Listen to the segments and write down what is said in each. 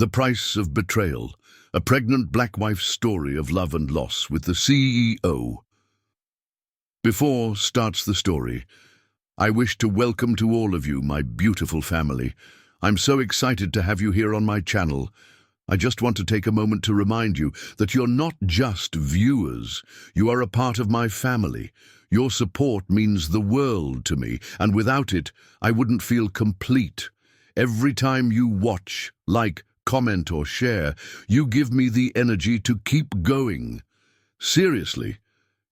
The Price of Betrayal, a pregnant black wife's story of love and loss with the C.E.O. Before starts the story, I wish to welcome to all of you, my beautiful family. I'm so excited to have you here on my channel. I just want to take a moment to remind you that you're not just viewers, you are a part of my family. Your support means the world to me, and without it, I wouldn't feel complete. Every time you watch, like, comment or share, you give me the energy to keep going. Seriously,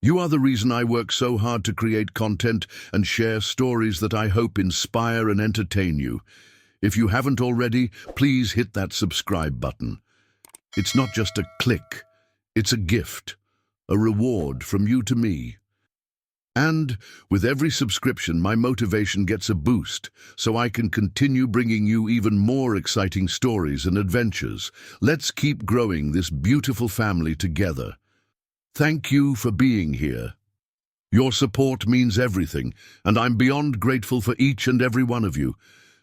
you are the reason I work so hard to create content and share stories that I hope inspire and entertain you. If you haven't already, please hit that subscribe button. It's not just a click, it's a gift, a reward from you to me. And with every subscription, my motivation gets a boost, so I can continue bringing you even more exciting stories and adventures. Let's keep growing this beautiful family together. Thank you for being here. Your support means everything, and I'm beyond grateful for each and every one of you.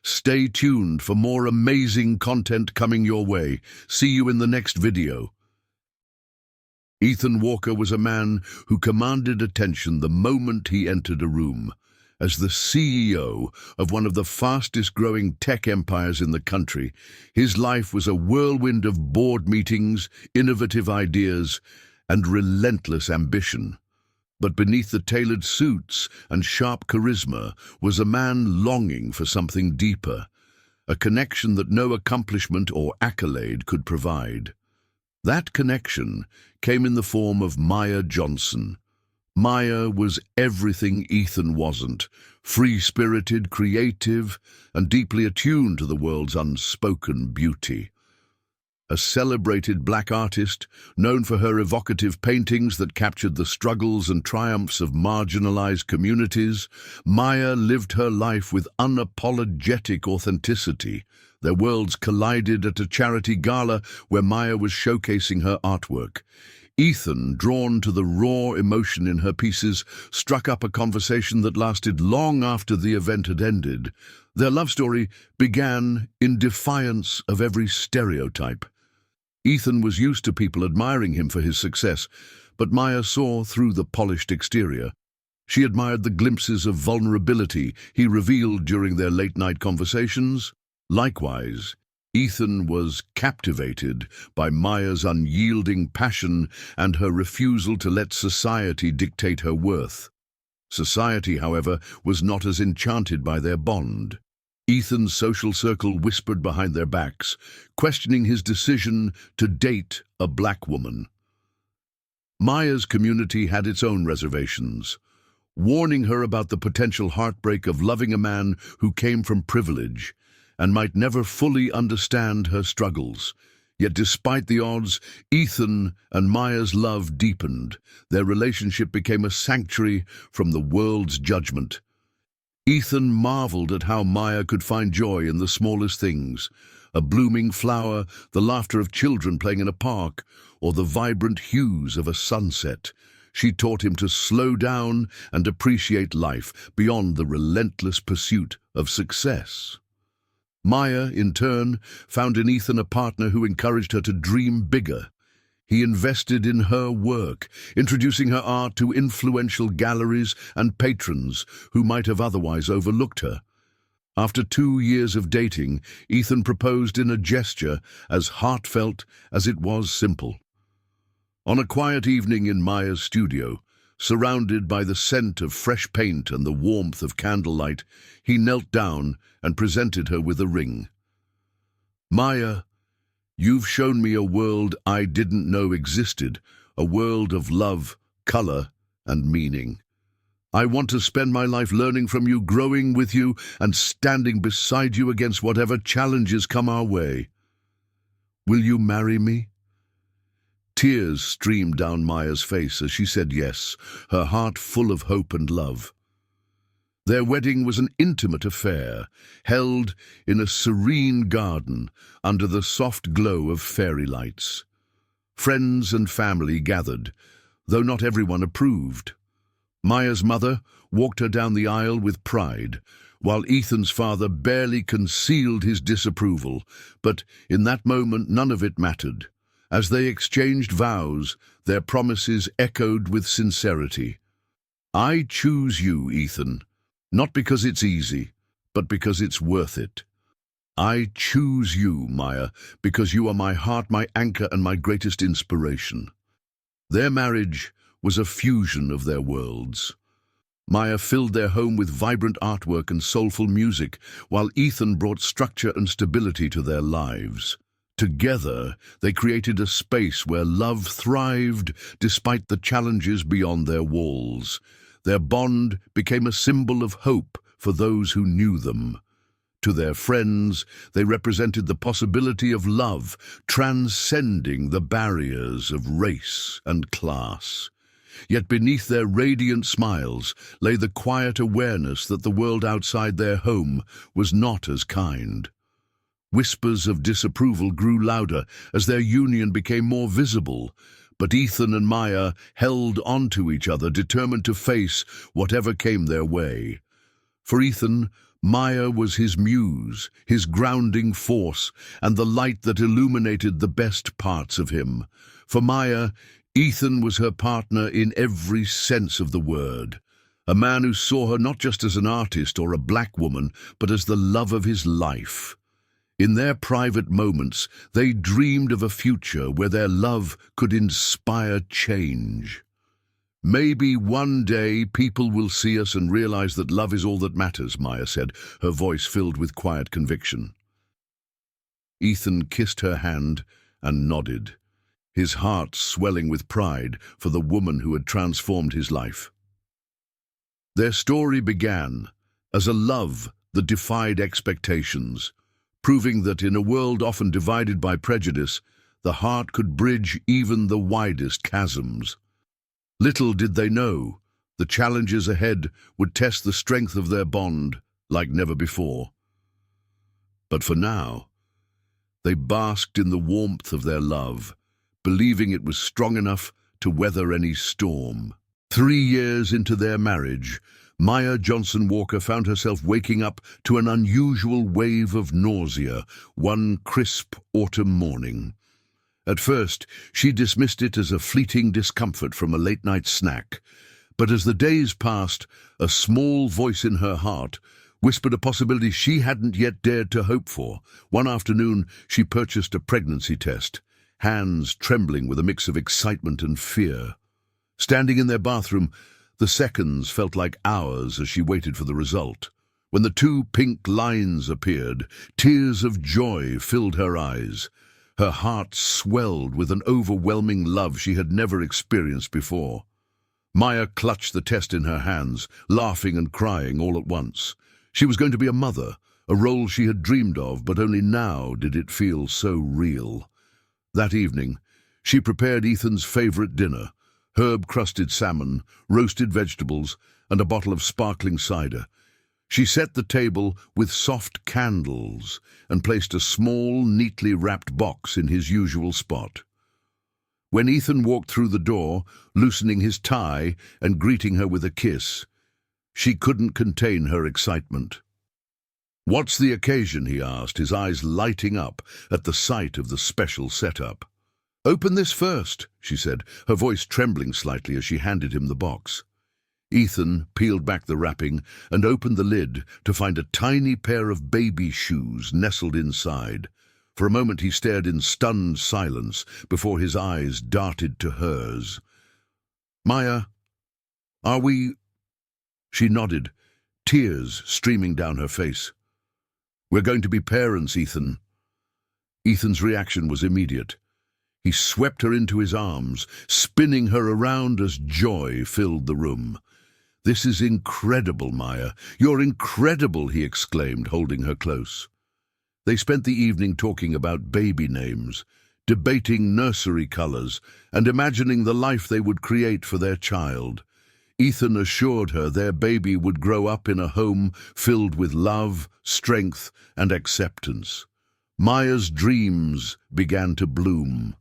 Stay tuned for more amazing content coming your way. See you in the next video. Ethan Walker was a man who commanded attention the moment he entered a room. As the CEO of one of the fastest-growing tech empires in the country, his life was a whirlwind of board meetings, innovative ideas, and relentless ambition. But beneath the tailored suits and sharp charisma was a man longing for something deeper, a connection that no accomplishment or accolade could provide. That connection came in the form of Maya Johnson. Maya was everything Ethan wasn't: free-spirited, creative, and deeply attuned to the world's unspoken beauty. A celebrated black artist, known for her evocative paintings that captured the struggles and triumphs of marginalized communities, Maya lived her life with unapologetic authenticity. Their worlds collided at a charity gala where Maya was showcasing her artwork. Ethan, drawn to the raw emotion in her pieces, struck up a conversation that lasted long after the event had ended. Their love story began in defiance of every stereotype. Ethan was used to people admiring him for his success, but Maya saw through the polished exterior. She admired the glimpses of vulnerability he revealed during their late-night conversations. Likewise, Ethan was captivated by Maya's unyielding passion and her refusal to let society dictate her worth. Society, however, was not as enchanted by their bond. Ethan's social circle whispered behind their backs, questioning his decision to date a black woman. Maya's community had its own reservations, warning her about the potential heartbreak of loving a man who came from privilege and might never fully understand her struggles. Yet despite the odds, Ethan and Maya's love deepened. Their relationship became a sanctuary from the world's judgment. Ethan marveled at how Maya could find joy in the smallest things: a blooming flower, the laughter of children playing in a park, or the vibrant hues of a sunset. She taught him to slow down and appreciate life beyond the relentless pursuit of success. Maya, in turn, found in Ethan a partner who encouraged her to dream bigger. He invested in her work, introducing her art to influential galleries and patrons who might have otherwise overlooked her. After 2 years of dating, Ethan proposed in a gesture as heartfelt as it was simple. On a quiet evening in Maya's studio, surrounded by the scent of fresh paint and the warmth of candlelight, he knelt down and presented her with a ring. "Maya, you've shown me a world I didn't know existed, a world of love, color, and meaning. I want to spend my life learning from you, growing with you, and standing beside you against whatever challenges come our way. Will you marry me?" Tears streamed down Maya's face as she said yes, her heart full of hope and love. Their wedding was an intimate affair, held in a serene garden under the soft glow of fairy lights. Friends and family gathered, though not everyone approved. Maya's mother walked her down the aisle with pride, while Ethan's father barely concealed his disapproval. But in that moment, none of it mattered. As they exchanged vows, their promises echoed with sincerity. "I choose you, Ethan, not because it's easy, but because it's worth it. I choose you, Maya, because you are my heart, my anchor, and my greatest inspiration." Their marriage was a fusion of their worlds. Maya filled their home with vibrant artwork and soulful music, while Ethan brought structure and stability to their lives. Together, they created a space where love thrived despite the challenges beyond their walls. Their bond became a symbol of hope for those who knew them. To their friends, they represented the possibility of love, transcending the barriers of race and class. Yet beneath their radiant smiles lay the quiet awareness that the world outside their home was not as kind. Whispers of disapproval grew louder as their union became more visible, but Ethan and Maya held onto each other, determined to face whatever came their way. For Ethan, Maya was his muse, his grounding force, and the light that illuminated the best parts of him. For Maya, Ethan was her partner in every sense of the word, a man who saw her not just as an artist or a black woman, but as the love of his life. In their private moments, they dreamed of a future where their love could inspire change. "Maybe one day people will see us and realize that love is all that matters," Maya said, her voice filled with quiet conviction. Ethan kissed her hand and nodded, his heart swelling with pride for the woman who had transformed his life. Their story began as a love that defied expectations, proving that in a world often divided by prejudice, the heart could bridge even the widest chasms. Little did they know, the challenges ahead would test the strength of their bond like never before. But for now, they basked in the warmth of their love, believing it was strong enough to weather any storm. 3 years into their marriage, Maya Johnson Walker found herself waking up to an unusual wave of nausea one crisp autumn morning. At first, she dismissed it as a fleeting discomfort from a late-night snack, but as the days passed, a small voice in her heart whispered a possibility she hadn't yet dared to hope for. One afternoon, she purchased a pregnancy test, hands trembling with a mix of excitement and fear. Standing in their bathroom, the seconds felt like hours as she waited for the result. When the 2 pink lines appeared, tears of joy filled her eyes. Her heart swelled with an overwhelming love she had never experienced before. Maya clutched the test in her hands, laughing and crying all at once. She was going to be a mother, a role she had dreamed of, but only now did it feel so real. That evening, she prepared Ethan's favorite dinner, herb-crusted salmon, roasted vegetables, and a bottle of sparkling cider. She set the table with soft candles and placed a small, neatly wrapped box in his usual spot. When Ethan walked through the door, loosening his tie and greeting her with a kiss, she couldn't contain her excitement. "What's the occasion?" he asked, his eyes lighting up at the sight of the special setup. "Open this first," she said, her voice trembling slightly as she handed him the box. Ethan peeled back the wrapping and opened the lid to find a tiny pair of baby shoes nestled inside. For a moment he stared in stunned silence before his eyes darted to hers. "Maya, are we—" She nodded, tears streaming down her face. "We're going to be parents, Ethan." Ethan's reaction was immediate. He swept her into his arms, spinning her around as joy filled the room. "This is incredible, Maya. You're incredible," he exclaimed, holding her close. They spent the evening talking about baby names, debating nursery colors, and imagining the life they would create for their child. Ethan assured her their baby would grow up in a home filled with love, strength, and acceptance. Maya's dreams began to bloom.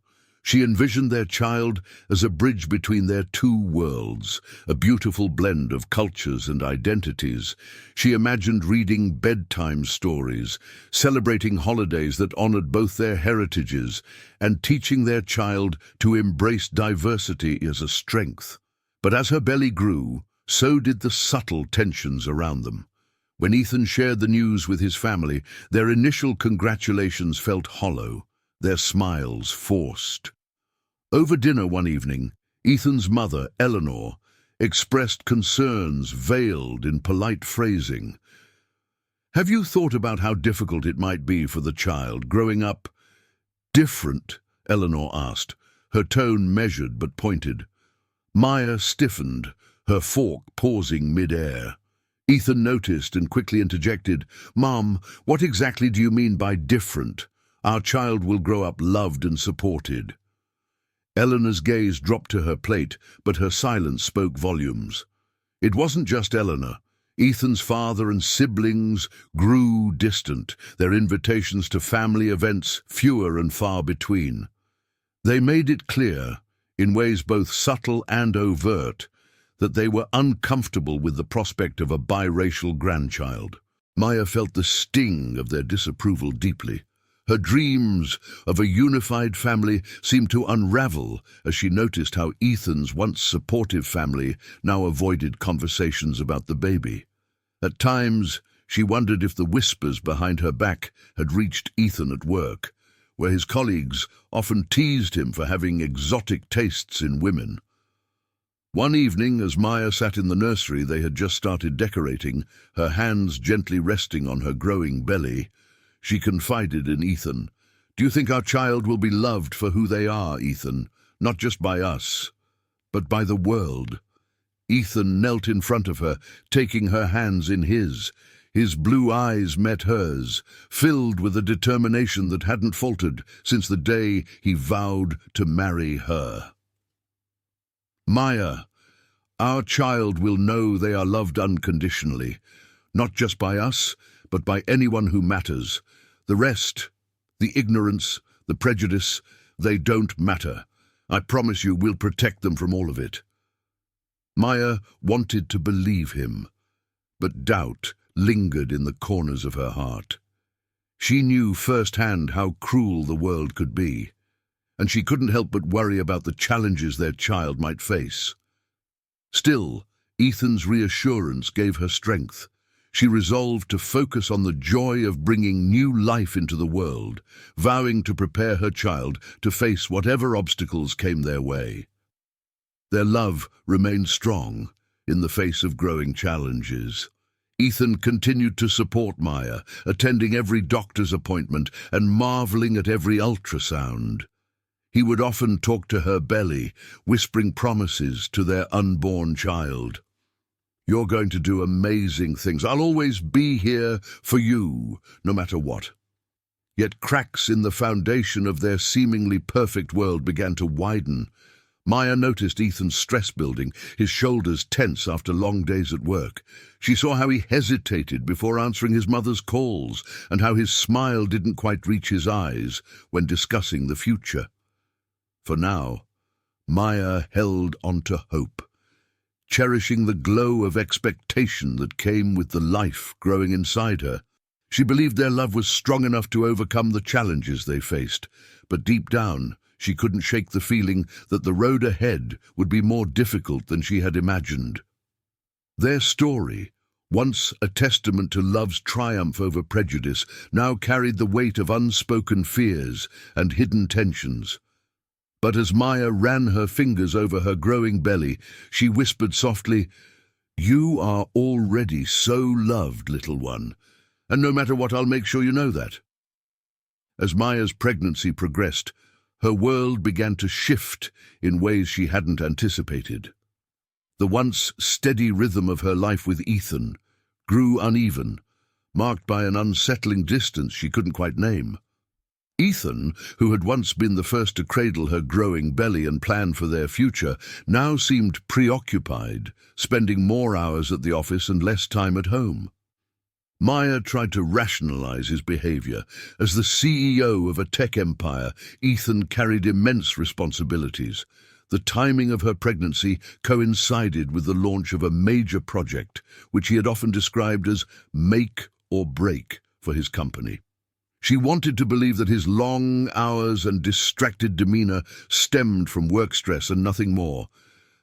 She envisioned their child as a bridge between their two worlds, a beautiful blend of cultures and identities. She imagined reading bedtime stories, celebrating holidays that honored both their heritages, and teaching their child to embrace diversity as a strength. But as her belly grew, so did the subtle tensions around them. When Ethan shared the news with his family, their initial congratulations felt hollow, their smiles forced. Over dinner one evening, Ethan's mother, Eleanor, expressed concerns veiled in polite phrasing. "Have you thought about how difficult it might be for the child growing up different?" Eleanor asked, her tone measured but pointed. Maya stiffened, her fork pausing mid-air. Ethan noticed and quickly interjected, "Mom, what exactly do you mean by different? Our child will grow up loved and supported." Eleanor's gaze dropped to her plate, but her silence spoke volumes. It wasn't just Eleanor. Ethan's father and siblings grew distant, their invitations to family events fewer and far between. They made it clear, in ways both subtle and overt, that they were uncomfortable with the prospect of a biracial grandchild. Maya felt the sting of their disapproval deeply. Her dreams of a unified family seemed to unravel as she noticed how Ethan's once supportive family now avoided conversations about the baby. At times, she wondered if the whispers behind her back had reached Ethan at work, where his colleagues often teased him for having exotic tastes in women. One evening, as Maya sat in the nursery they had just started decorating, her hands gently resting on her growing belly, she confided in Ethan. "Do you think our child will be loved for who they are, Ethan? Not just by us, but by the world?" Ethan knelt in front of her, taking her hands in his. His blue eyes met hers, filled with a determination that hadn't faltered since the day he vowed to marry her. "Maya, our child will know they are loved unconditionally, not just by us, but by anyone who matters. The rest, the ignorance, the prejudice, they don't matter. I promise you we'll protect them from all of it." Maya wanted to believe him, but doubt lingered in the corners of her heart. She knew firsthand how cruel the world could be, and she couldn't help but worry about the challenges their child might face. Still, Ethan's reassurance gave her strength. She resolved to focus on the joy of bringing new life into the world, vowing to prepare her child to face whatever obstacles came their way. Their love remained strong in the face of growing challenges. Ethan continued to support Maya, attending every doctor's appointment and marveling at every ultrasound. He would often talk to her belly, whispering promises to their unborn child. "You're going to do amazing things. I'll always be here for you, no matter what." Yet cracks in the foundation of their seemingly perfect world began to widen. Maya noticed Ethan's stress building, his shoulders tense after long days at work. She saw how he hesitated before answering his mother's calls, and how his smile didn't quite reach his eyes when discussing the future. For now, Maya held on to hope, cherishing the glow of expectation that came with the life growing inside her. She believed their love was strong enough to overcome the challenges they faced, but deep down, she couldn't shake the feeling that the road ahead would be more difficult than she had imagined. Their story, once a testament to love's triumph over prejudice, now carried the weight of unspoken fears and hidden tensions. But as Maya ran her fingers over her growing belly, she whispered softly, "You are already so loved, little one, and no matter what, I'll make sure you know that." As Maya's pregnancy progressed, her world began to shift in ways she hadn't anticipated. The once steady rhythm of her life with Ethan grew uneven, marked by an unsettling distance she couldn't quite name. Ethan, who had once been the first to cradle her growing belly and plan for their future, now seemed preoccupied, spending more hours at the office and less time at home. Maya tried to rationalize his behavior. As the CEO of a tech empire, Ethan carried immense responsibilities. The timing of her pregnancy coincided with the launch of a major project, which he had often described as make or break for his company. She wanted to believe that his long hours and distracted demeanor stemmed from work stress and nothing more,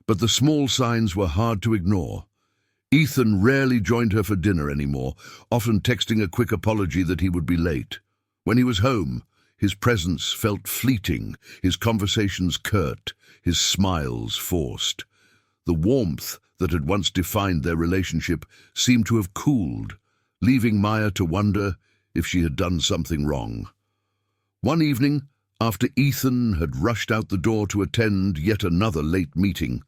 but the small signs were hard to ignore. Ethan rarely joined her for dinner anymore, often texting a quick apology that he would be late. When he was home, his presence felt fleeting, his conversations curt, his smiles forced. The warmth that had once defined their relationship seemed to have cooled, leaving Maya to wonder if she had done something wrong. One evening, after Ethan had rushed out the door to attend yet another late meeting,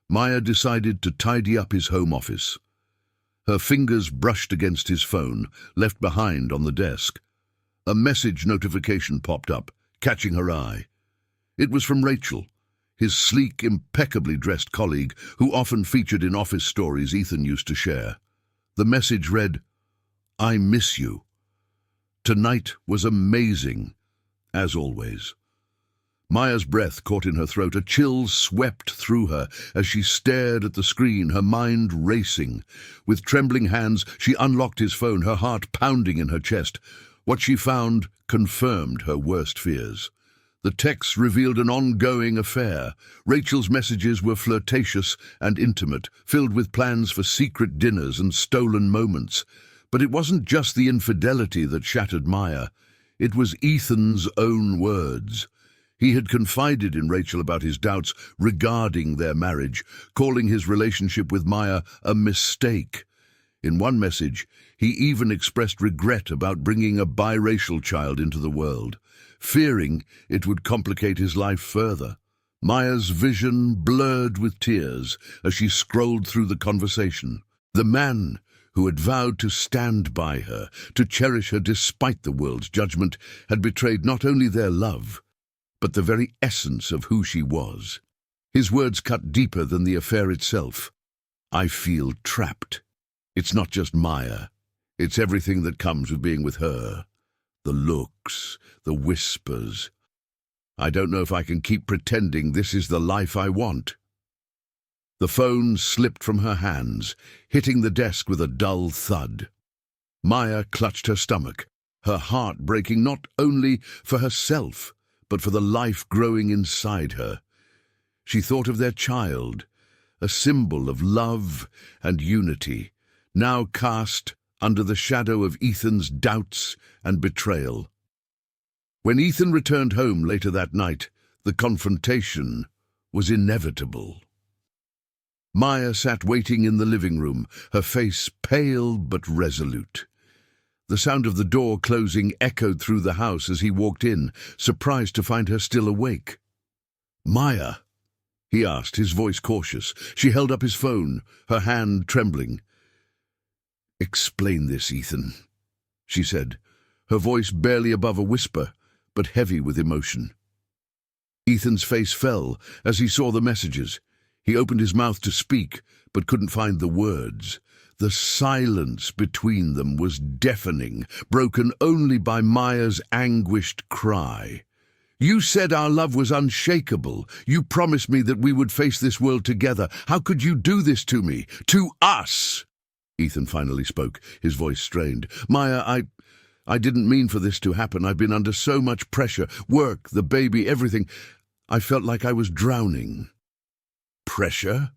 Maya decided to tidy up his home office. Her fingers brushed against his phone, left behind on the desk. A message notification popped up, catching her eye. It was from Rachel, his sleek, impeccably dressed colleague who often featured in office stories Ethan used to share. The message read, "I miss you. Tonight was amazing, as always." Maya's breath caught in her throat. A chill swept through her as she stared at the screen, her mind racing. With trembling hands, she unlocked his phone, her heart pounding in her chest. What she found confirmed her worst fears. The texts revealed an ongoing affair. Rachel's messages were flirtatious and intimate, filled with plans for secret dinners and stolen moments. But it wasn't just the infidelity that shattered Maya. It was Ethan's own words. He had confided in Rachel about his doubts regarding their marriage, calling his relationship with Maya a mistake. In one message, he even expressed regret about bringing a biracial child into the world, fearing it would complicate his life further. Maya's vision blurred with tears as she scrolled through the conversation. The man who had vowed to stand by her, to cherish her despite the world's judgment, had betrayed not only their love, but the very essence of who she was. His words cut deeper than the affair itself. "I feel trapped. It's not just Maya. It's everything that comes with being with her. The looks, the whispers. I don't know if I can keep pretending this is the life I want." The phone slipped from her hands, hitting the desk with a dull thud. Maya clutched her stomach, her heart breaking not only for herself, but for the life growing inside her. She thought of their child, a symbol of love and unity, now cast under the shadow of Ethan's doubts and betrayal. When Ethan returned home later that night, the confrontation was inevitable. Maya sat waiting in the living room, her face pale but resolute. The sound of the door closing echoed through the house as he walked in, surprised to find her still awake. "Maya?" he asked, his voice cautious. She held up his phone, her hand trembling. "Explain this, Ethan," she said, her voice barely above a whisper, but heavy with emotion. Ethan's face fell as he saw the messages. He opened his mouth to speak, but couldn't find the words. The silence between them was deafening, broken only by Maya's anguished cry. "You said our love was unshakable. You promised me that we would face this world together. How could you do this to me? To us?" Ethan finally spoke, his voice strained. "Maya, I didn't mean for this to happen. I've been under so much pressure. Work, the baby, everything. I felt like I was drowning." "Pressure?"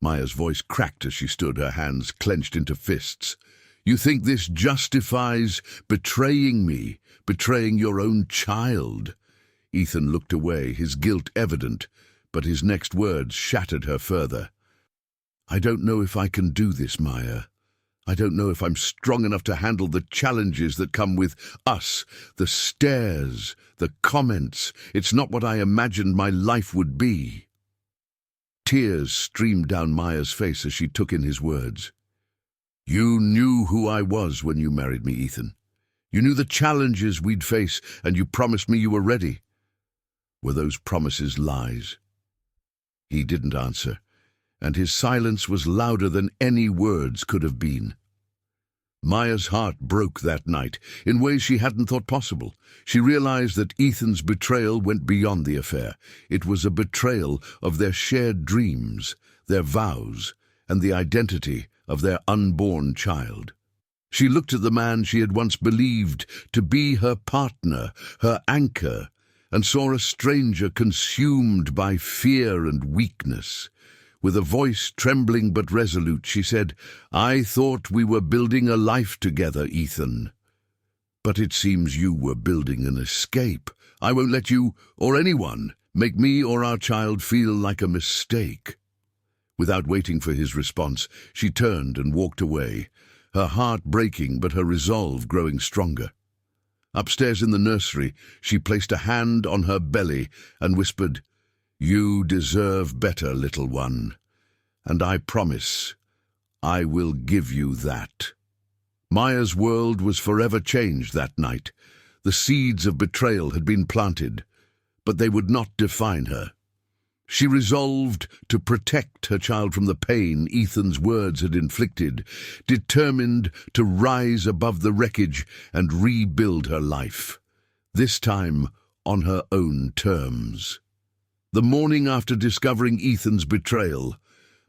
Maya's voice cracked as she stood, her hands clenched into fists. "You think this justifies betraying me, betraying your own child?" Ethan looked away, his guilt evident, but his next words shattered her further. "I don't know if I can do this, Maya. I don't know if I'm strong enough to handle the challenges that come with us, the stares, the comments. It's not what I imagined my life would be." Tears streamed down Maya's face as she took in his words. "You knew who I was when you married me, Ethan. You knew the challenges we'd face, and you promised me you were ready. Were those promises lies?" He didn't answer, and his silence was louder than any words could have been. Maya's heart broke that night in ways she hadn't thought possible. She realized that Ethan's betrayal went beyond the affair. It was a betrayal of their shared dreams, their vows, and the identity of their unborn child. She looked at the man she had once believed to be her partner, her anchor, and saw a stranger consumed by fear and weakness. With a voice trembling but resolute, she said, "I thought we were building a life together, Ethan. But it seems you were building an escape. I won't let you, or anyone, make me or our child feel like a mistake." Without waiting for his response, she turned and walked away, her heart breaking but her resolve growing stronger. Upstairs in the nursery, she placed a hand on her belly and whispered, "You deserve better, little one, and I promise I will give you that." Maya's world was forever changed that night. The seeds of betrayal had been planted, but they would not define her. She resolved to protect her child from the pain Ethan's words had inflicted, determined to rise above the wreckage and rebuild her life, this time on her own terms. The morning after discovering Ethan's betrayal,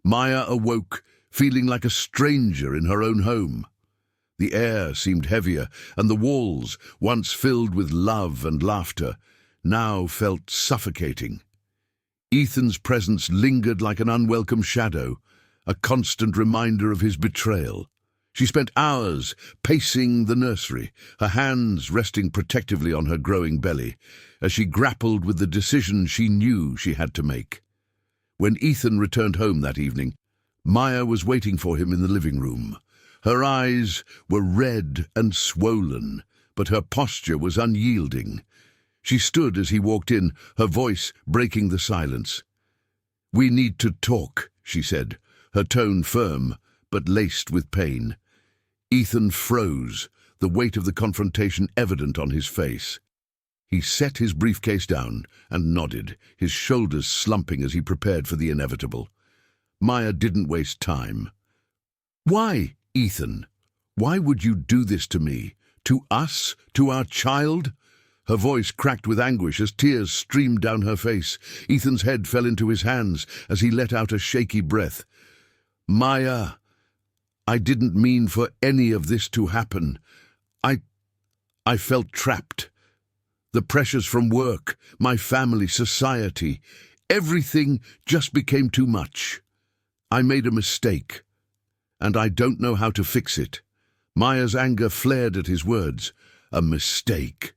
Maya awoke feeling like a stranger in her own home. The air seemed heavier, and the walls, once filled with love and laughter, now felt suffocating. Ethan's presence lingered like an unwelcome shadow, a constant reminder of his betrayal. She spent hours pacing the nursery, her hands resting protectively on her growing belly, as she grappled with the decision she knew she had to make. When Ethan returned home that evening, Maya was waiting for him in the living room. Her eyes were red and swollen, but her posture was unyielding. She stood as he walked in, her voice breaking the silence. "We need to talk," she said, her tone firm but laced with pain. Ethan froze, the weight of the confrontation evident on his face. He set his briefcase down and nodded, his shoulders slumping as he prepared for the inevitable. Maya didn't waste time. "Why, Ethan? Why would you do this to me? To us? To our child?" Her voice cracked with anguish as tears streamed down her face. Ethan's head fell into his hands as he let out a shaky breath. "Maya, I didn't mean for any of this to happen. I felt trapped. The pressures from work, my family, society, everything just became too much. I made a mistake, and I don't know how to fix it." Maya's anger flared at his words. "A mistake?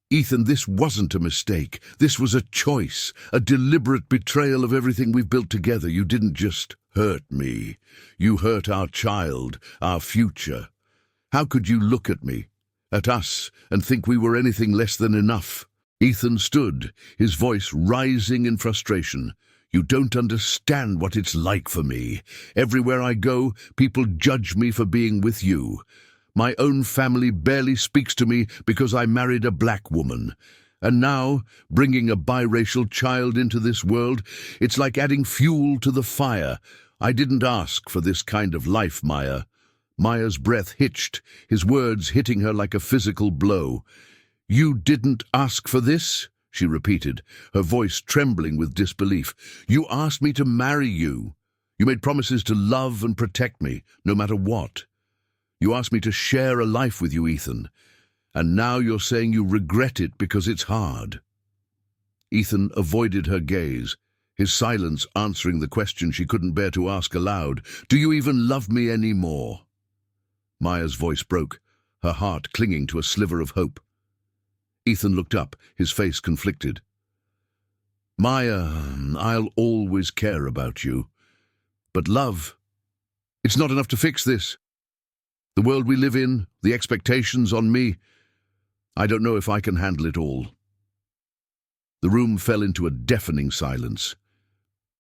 Ethan, this wasn't a mistake. This was a choice, a deliberate betrayal of everything we've built together. You didn't just hurt me. You hurt our child, our future. How could you look at me, at us, and think we were anything less than enough?" Ethan stood, his voice rising in frustration. "You don't understand what it's like for me. Everywhere I go, people judge me for being with you. My own family barely speaks to me because I married a black woman. And now, bringing a biracial child into this world, it's like adding fuel to the fire. I didn't ask for this kind of life, Maya." Maya's breath hitched, his words hitting her like a physical blow. "You didn't ask for this?" she repeated, her voice trembling with disbelief. "You asked me to marry you. You made promises to love and protect me, no matter what. You asked me to share a life with you, Ethan, and now you're saying you regret it because it's hard." Ethan avoided her gaze, his silence answering the question she couldn't bear to ask aloud. "Do you even love me anymore?" Maya's voice broke, her heart clinging to a sliver of hope. Ethan looked up, his face conflicted. "Maya, I'll always care about you. But love, it's not enough to fix this. The world we live in, the expectations on me, I don't know if I can handle it all." The room fell into a deafening silence.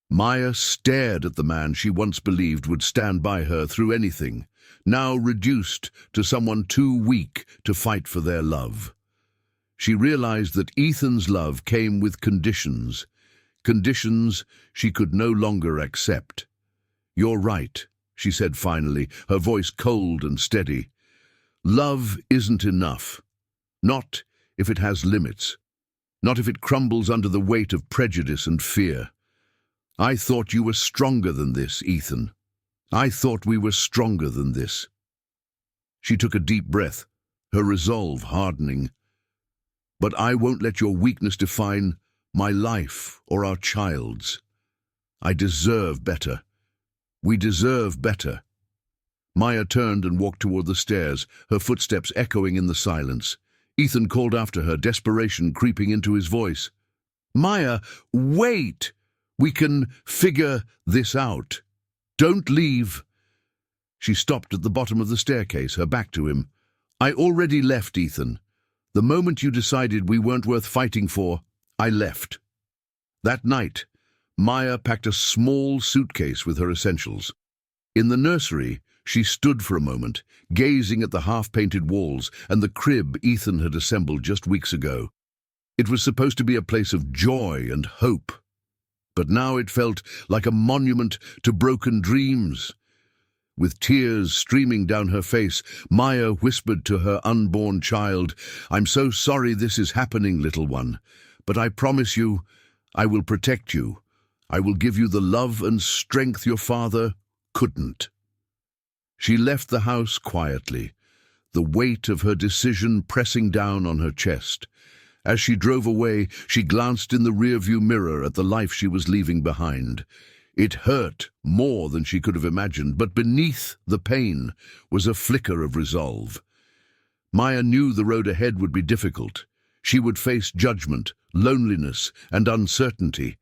Maya stared at the man she once believed would stand by her through anything, now reduced to someone too weak to fight for their love. She realized that Ethan's love came with conditions, conditions she could no longer accept. "You're right," she said finally, her voice cold and steady. Love isn't enough. Not if it has limits. Not if it crumbles under the weight of prejudice and fear. I thought you were stronger than this, Ethan. I thought we were stronger than this. She took a deep breath, her resolve hardening. But I won't let your weakness define my life or our child's. I deserve better. We deserve better. Maya turned and walked toward the stairs, her footsteps echoing in the silence. Ethan called after her, desperation creeping into his voice. Maya, wait! We can figure this out. Don't leave. She stopped at the bottom of the staircase, her back to him. I already left, Ethan. The moment you decided we weren't worth fighting for, I left. That night, Maya packed a small suitcase with her essentials. In the nursery, she stood for a moment, gazing at the half-painted walls and the crib Ethan had assembled just weeks ago. It was supposed to be a place of joy and hope, but now it felt like a monument to broken dreams. With tears streaming down her face, Maya whispered to her unborn child, I'm so sorry this is happening, little one, but I promise you, I will protect you. I will give you the love and strength your father couldn't. She left the house quietly, the weight of her decision pressing down on her chest. As she drove away, she glanced in the rearview mirror at the life she was leaving behind. It hurt more than she could have imagined, but beneath the pain was a flicker of resolve. Maya knew the road ahead would be difficult. She would face judgment, loneliness, and uncertainty.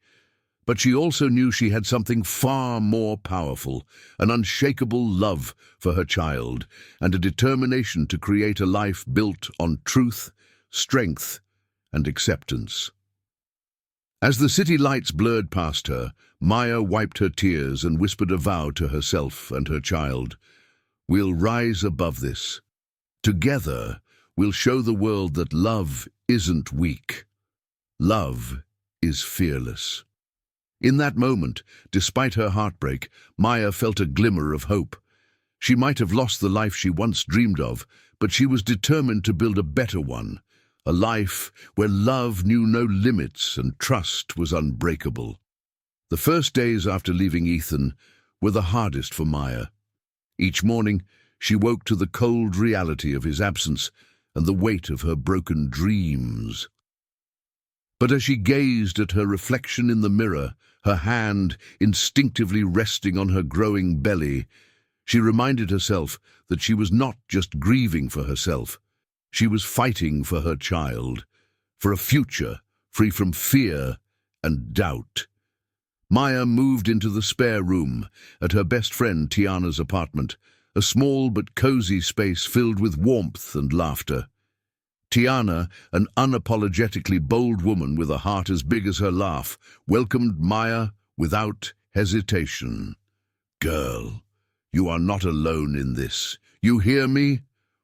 But she also knew she had something far more powerful, an unshakable love for her child, and a determination to create a life built on truth, strength, and acceptance. As the city lights blurred past her, Maya wiped her tears and whispered a vow to herself and her child. We'll rise above this. Together, we'll show the world that love isn't weak. Love is fearless. In that moment, despite her heartbreak, Maya felt a glimmer of hope. She might have lost the life she once dreamed of, but she was determined to build a better one, a life where love knew no limits and trust was unbreakable. The first days after leaving Ethan were the hardest for Maya. Each morning, she woke to the cold reality of his absence and the weight of her broken dreams. But as she gazed at her reflection in the mirror, her hand instinctively resting on her growing belly, she reminded herself that she was not just grieving for herself. She was fighting for her child, for a future free from fear and doubt. Maya moved into the spare room at her best friend Tiana's apartment, a small but cozy space filled with warmth and laughter. Tiana, an unapologetically bold woman with a heart as big as her laugh, welcomed Maya without hesitation. Girl, you are not alone in this. You hear me?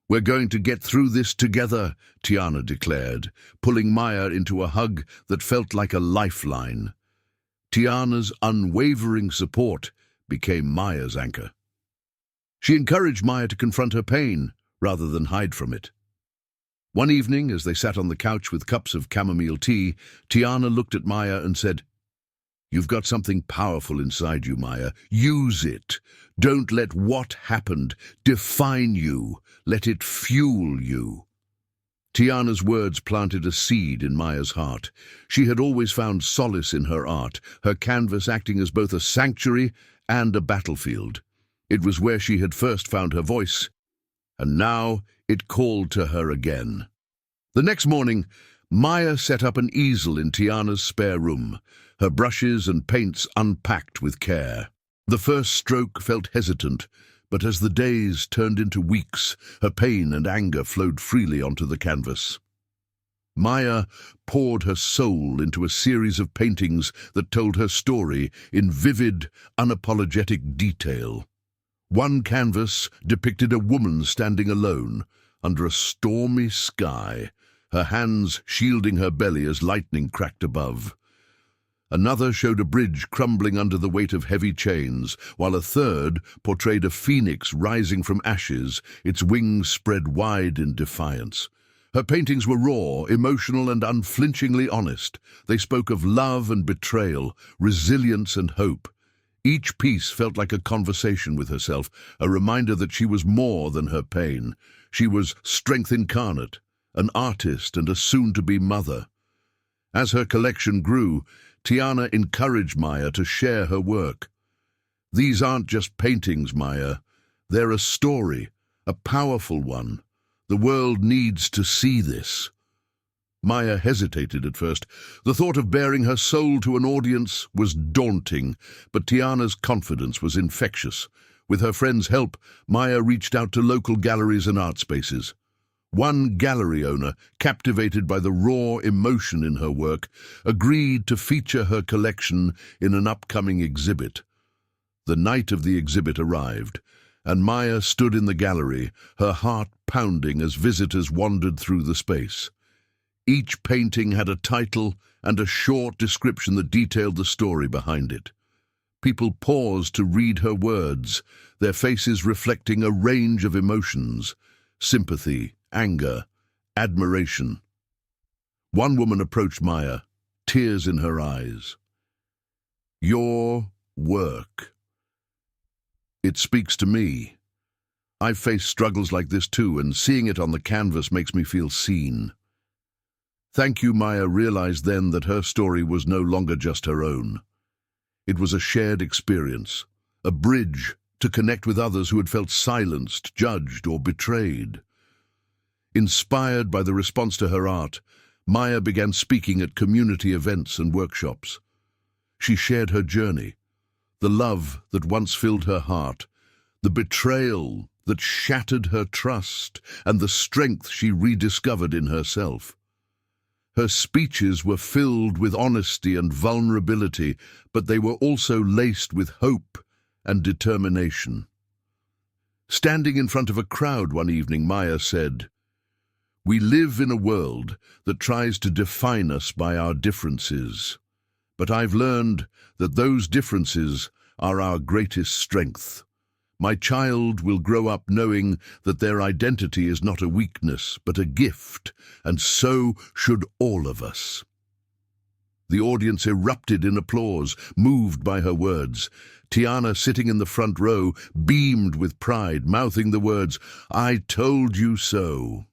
We're going to get through this together, Tiana declared, pulling Maya into a hug that felt like a lifeline. Tiana's unwavering support became Maya's anchor. She encouraged Maya to confront her pain rather than hide from it. One evening, as they sat on the couch with cups of chamomile tea, Tiana looked at Maya and said, You've got something powerful inside you, Maya. Use it. Don't let what happened define you. Let it fuel you. Tiana's words planted a seed in Maya's heart. She had always found solace in her art, her canvas acting as both a sanctuary and a battlefield. It was where she had first found her voice, and now it called to her again. The next morning, Maya set up an easel in Tiana's spare room, her brushes and paints unpacked with care. The first stroke felt hesitant, but as the days turned into weeks, her pain and anger flowed freely onto the canvas. Maya poured her soul into a series of paintings that told her story in vivid, unapologetic detail. One canvas depicted a woman standing alone under a stormy sky, her hands shielding her belly as lightning cracked above. Another showed a bridge crumbling under the weight of heavy chains, while a third portrayed a phoenix rising from ashes, its wings spread wide in defiance. Her paintings were raw, emotional, and unflinchingly honest. They spoke of love and betrayal, resilience and hope. Each piece felt like a conversation with herself, a reminder that she was more than her pain. She was strength incarnate, an artist and a soon-to-be mother. As her collection grew, Tiana encouraged Maya to share her work. "These aren't just paintings, Maya. They're a story, a powerful one. The world needs to see this." Maya hesitated at first. The thought of baring her soul to an audience was daunting, but Tiana's confidence was infectious. With her friend's help, Maya reached out to local galleries and art spaces. One gallery owner, captivated by the raw emotion in her work, agreed to feature her collection in an upcoming exhibit. The night of the exhibit arrived, and Maya stood in the gallery, her heart pounding as visitors wandered through the space. Each painting had a title and a short description that detailed the story behind it. People paused to read her words, their faces reflecting a range of emotions: sympathy, anger, admiration. One woman approached Maya, tears in her eyes. "Your work. It speaks to me. I've faced struggles like this too, and seeing it on the canvas makes me feel seen." Thank you, Maya realized then that her story was no longer just her own. It was a shared experience, a bridge to connect with others who had felt silenced, judged, or betrayed. Inspired by the response to her art, Maya began speaking at community events and workshops. She shared her journey, the love that once filled her heart, the betrayal that shattered her trust, and the strength she rediscovered in herself. Her speeches were filled with honesty and vulnerability, but they were also laced with hope and determination. Standing in front of a crowd one evening, Maya said, "We live in a world that tries to define us by our differences, but I've learned that those differences are our greatest strength. My child will grow up knowing that their identity is not a weakness, but a gift, and so should all of us." The audience erupted in applause, moved by her words. Tiana, sitting in the front row, beamed with pride, mouthing the words, "I told you so."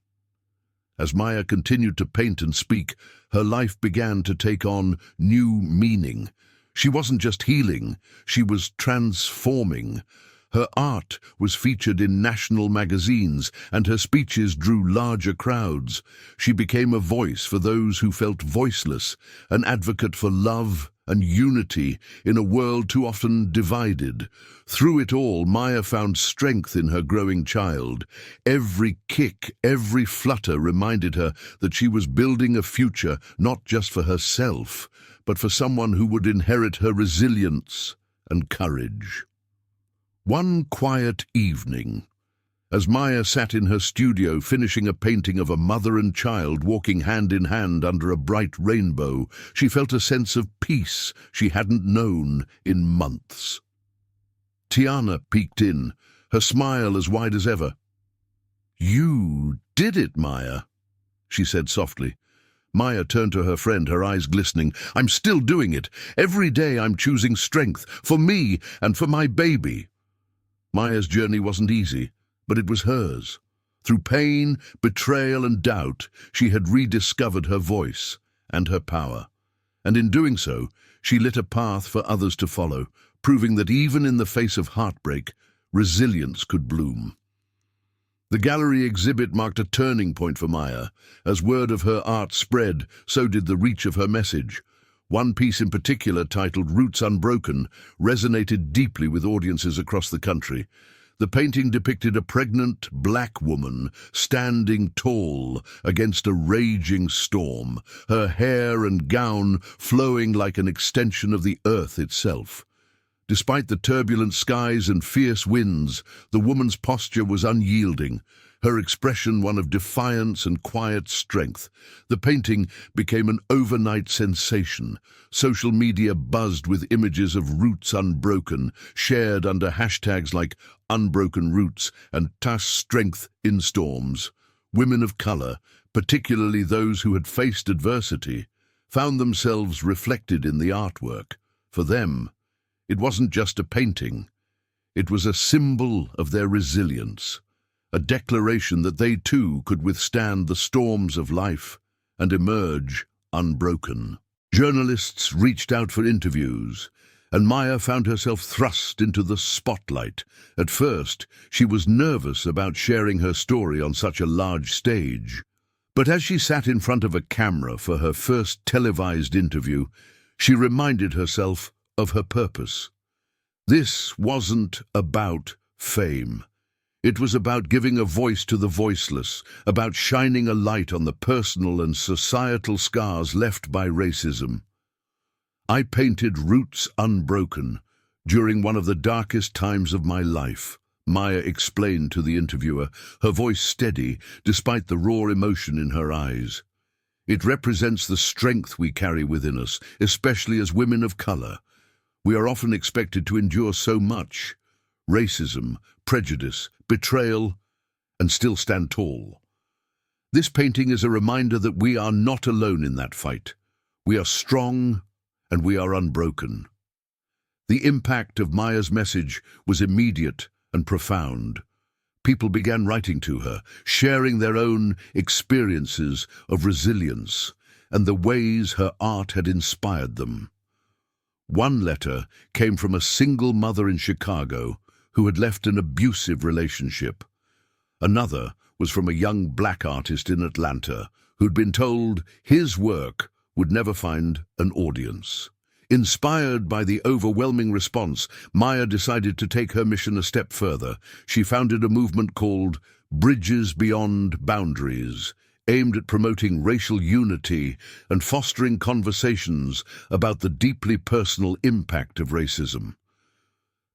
As Maya continued to paint and speak, her life began to take on new meaning. She wasn't just healing, she was transforming. Her art was featured in national magazines, and her speeches drew larger crowds. She became a voice for those who felt voiceless, an advocate for love and unity in a world too often divided. Through it all, Maya found strength in her growing child. Every kick, every flutter reminded her that she was building a future not just for herself, but for someone who would inherit her resilience and courage. One quiet evening, as Maya sat in her studio finishing a painting of a mother and child walking hand in hand under a bright rainbow, she felt a sense of peace she hadn't known in months. Tiana peeked in, her smile as wide as ever. "You did it, Maya," she said softly. Maya turned to her friend, her eyes glistening. "I'm still doing it. Every day I'm choosing strength, for me and for my baby." Maya's journey wasn't easy, but it was hers. Through pain, betrayal, and doubt, she had rediscovered her voice and her power. And in doing so, she lit a path for others to follow, proving that even in the face of heartbreak, resilience could bloom. The gallery exhibit marked a turning point for Maya. As word of her art spread, so did the reach of her message. One piece in particular, titled "Roots Unbroken," resonated deeply with audiences across the country. The painting depicted a pregnant black woman standing tall against a raging storm, her hair and gown flowing like an extension of the earth itself. Despite the turbulent skies and fierce winds, the woman's posture was unyielding. her expression one of defiance and quiet strength. The painting became an overnight sensation. Social media buzzed with images of roots unbroken, shared under hashtags like Unbroken Roots and Tash Strength in Storms. Women of color, particularly those who had faced adversity, found themselves reflected in the artwork. For them, it wasn't just a painting. It was a symbol of their resilience, a declaration that they too could withstand the storms of life and emerge unbroken. Journalists reached out for interviews, and Maya found herself thrust into the spotlight. At first, she was nervous about sharing her story on such a large stage. But as she sat in front of a camera for her first televised interview, she reminded herself of her purpose. This wasn't about fame. It was about giving a voice to the voiceless, about shining a light on the personal and societal scars left by racism. I painted Roots Unbroken during one of the darkest times of my life, Maya explained to the interviewer, her voice steady despite the raw emotion in her eyes. It represents the strength we carry within us, especially as women of color. We are often expected to endure so much: racism, prejudice, betrayal, and still stand tall. This painting is a reminder that we are not alone in that fight. We are strong and we are unbroken. The impact of Maya's message was immediate and profound. People began writing to her, sharing their own experiences of resilience and the ways her art had inspired them. One letter came from a single mother in Chicago who had left an abusive relationship. Another was from a young black artist in Atlanta who'd been told his work would never find an audience. Inspired by the overwhelming response, Maya decided to take her mission a step further. She founded a movement called Bridges Beyond Boundaries, aimed at promoting racial unity and fostering conversations about the deeply personal impact of racism.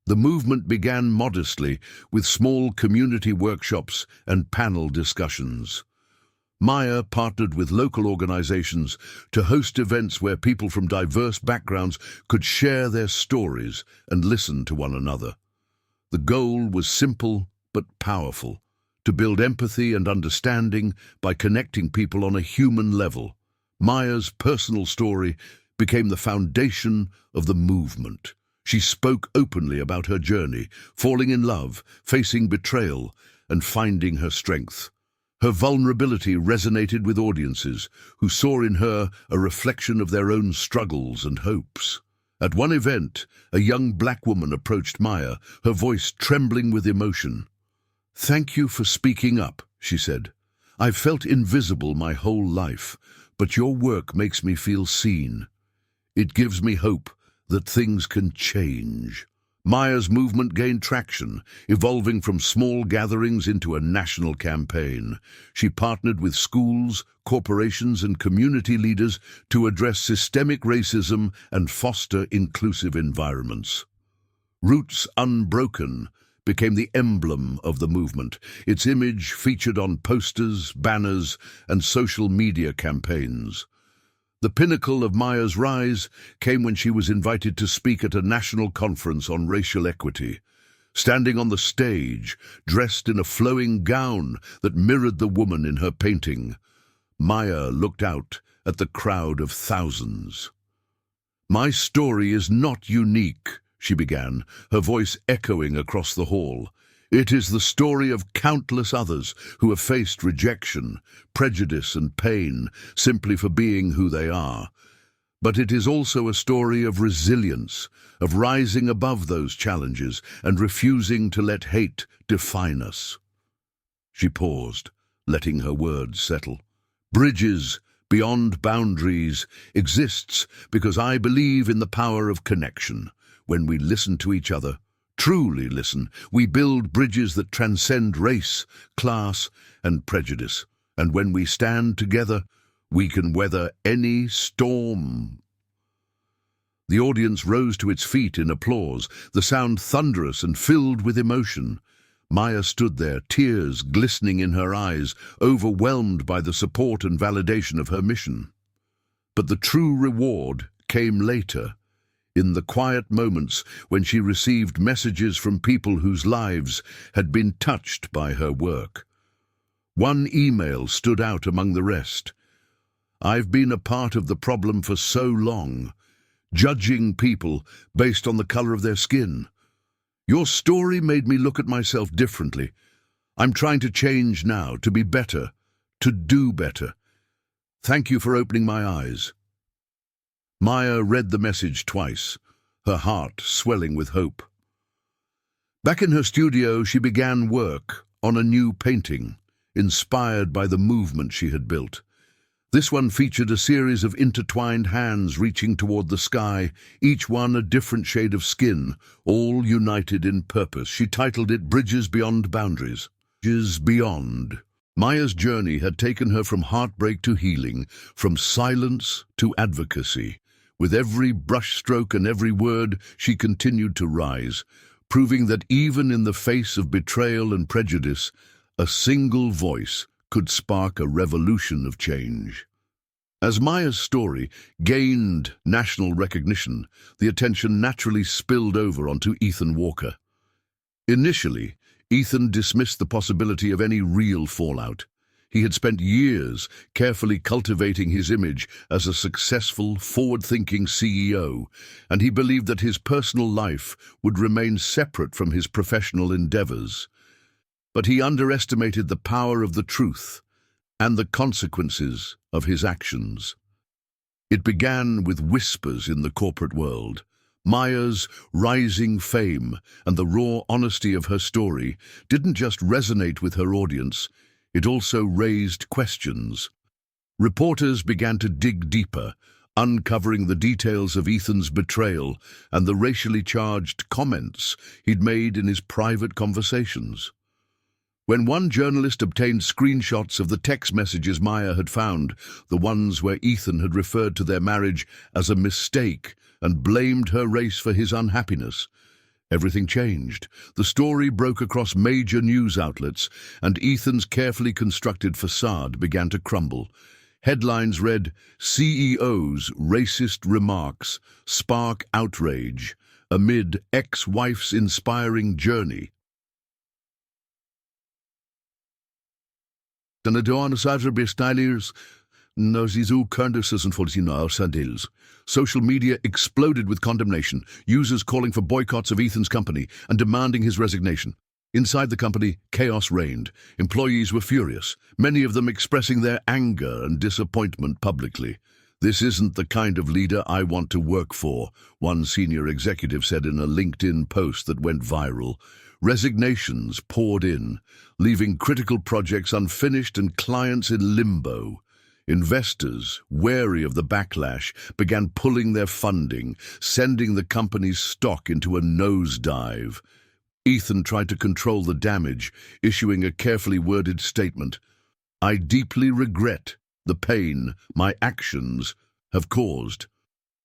The movement began modestly, with small community workshops and panel discussions. Maya partnered with local organizations to host events where people from diverse backgrounds could share their stories and listen to one another. The goal was simple but powerful: to build empathy and understanding by connecting people on a human level. Maya's personal story became the foundation of the movement. She spoke openly about her journey, falling in love, facing betrayal, and finding her strength. Her vulnerability resonated with audiences who saw in her a reflection of their own struggles and hopes. At one event, a young black woman approached Maya, her voice trembling with emotion. "Thank you for speaking up," she said. "I've felt invisible my whole life, but your work makes me feel seen. It gives me hope that things can change." Maya's movement gained traction, evolving from small gatherings into a national campaign. She partnered with schools, corporations, and community leaders to address systemic racism and foster inclusive environments. Roots Unbroken became the emblem of the movement. Its image featured on posters, banners, and social media campaigns. The pinnacle of Maya's rise came when she was invited to speak at a national conference on racial equity. Standing on the stage, dressed in a flowing gown that mirrored the woman in her painting, Maya looked out at the crowd of thousands. "My story is not unique," she began, her voice echoing across the hall. "It is the story of countless others who have faced rejection, prejudice, and pain simply for being who they are. But it is also a story of resilience, of rising above those challenges and refusing to let hate define us." She paused, letting her words settle. "Bridges Beyond Boundaries exists because I believe in the power of connection. When we listen to each other, truly listen, we build bridges that transcend race, class, and prejudice. And when we stand together, we can weather any storm." The audience rose to its feet in applause, the sound thunderous and filled with emotion. Maya stood there, tears glistening in her eyes, overwhelmed by the support and validation of her mission. But the true reward came later, in the quiet moments when she received messages from people whose lives had been touched by her work. One email stood out among the rest. "I've been a part of the problem for so long, judging people based on the color of their skin. Your story made me look at myself differently. I'm trying to change now, to be better, to do better. Thank you for opening my eyes." Maya read the message twice, her heart swelling with hope. Back in her studio, she began work on a new painting, inspired by the movement she had built. This one featured a series of intertwined hands reaching toward the sky, each one a different shade of skin, all united in purpose. She titled it Bridges Beyond Boundaries. Bridges Beyond. Maya's journey had taken her from heartbreak to healing, from silence to advocacy. With every brushstroke and every word, she continued to rise, proving that even in the face of betrayal and prejudice, a single voice could spark a revolution of change. As Maya's story gained national recognition, the attention naturally spilled over onto Ethan Walker. Initially, Ethan dismissed the possibility of any real fallout. He had spent years carefully cultivating his image as a successful, forward-thinking CEO, and he believed that his personal life would remain separate from his professional endeavors. But he underestimated the power of the truth and the consequences of his actions. It began with whispers in the corporate world. Maya's rising fame and the raw honesty of her story didn't just resonate with her audience, it also raised questions. Reporters began to dig deeper, uncovering the details of Ethan's betrayal and the racially charged comments he'd made in his private conversations. When one journalist obtained screenshots of the text messages Maya had found, the ones where Ethan had referred to their marriage as a mistake and blamed her race for his unhappiness, everything changed. The story broke across major news outlets, and Ethan's carefully constructed facade began to crumble. Headlines read, "CEO's racist remarks spark outrage amid ex-wife's inspiring journey." Social media exploded with condemnation, users calling for boycotts of Ethan's company and demanding his resignation. Inside the company, chaos reigned. Employees were furious, many of them expressing their anger and disappointment publicly. "This isn't the kind of leader I want to work for," one senior executive said in a LinkedIn post that went viral. Resignations poured in, leaving critical projects unfinished and clients in limbo. Investors, wary of the backlash, began pulling their funding, sending the company's stock into a nosedive. Ethan tried to control the damage, issuing a carefully worded statement. "I deeply regret the pain my actions have caused.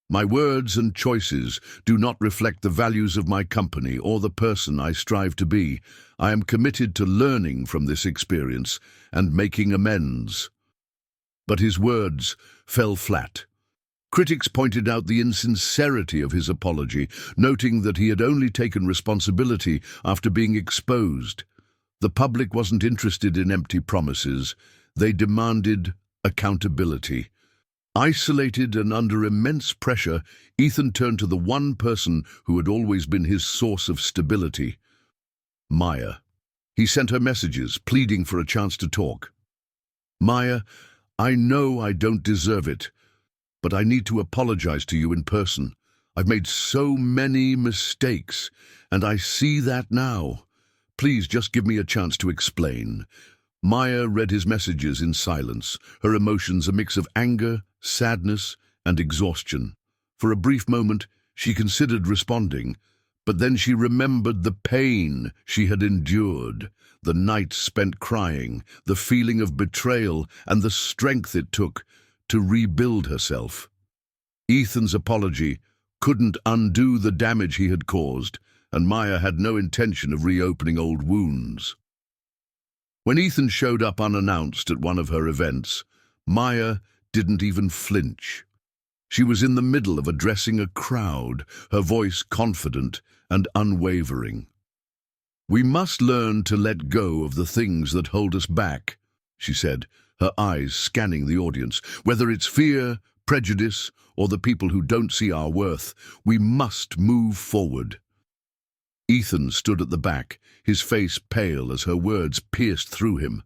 My words and choices do not reflect the values of my company or the person I strive to be. I am committed to learning from this experience and making amends." But his words fell flat. Critics pointed out the insincerity of his apology, noting that he had only taken responsibility after being exposed. The public wasn't interested in empty promises. They demanded accountability. Isolated and under immense pressure, Ethan turned to the one person who had always been his source of stability, Maya. He sent her messages, pleading for a chance to talk. "Maya, I know I don't deserve it, but I need to apologize to you in person. I've made so many mistakes, and I see that now. Please just give me a chance to explain." Maya read his messages in silence, her emotions a mix of anger, sadness, and exhaustion. For a brief moment, she considered responding, but then she remembered the pain she had endured, the nights spent crying, the feeling of betrayal, and the strength it took to rebuild herself. Ethan's apology couldn't undo the damage he had caused, and Maya had no intention of reopening old wounds. When Ethan showed up unannounced at one of her events, Maya didn't even flinch. She was in the middle of addressing a crowd, her voice confident and unwavering. "We must learn to let go of the things that hold us back," she said, her eyes scanning the audience. "Whether it's fear, prejudice, or the people who don't see our worth, we must move forward." Ethan stood at the back, his face pale as her words pierced through him.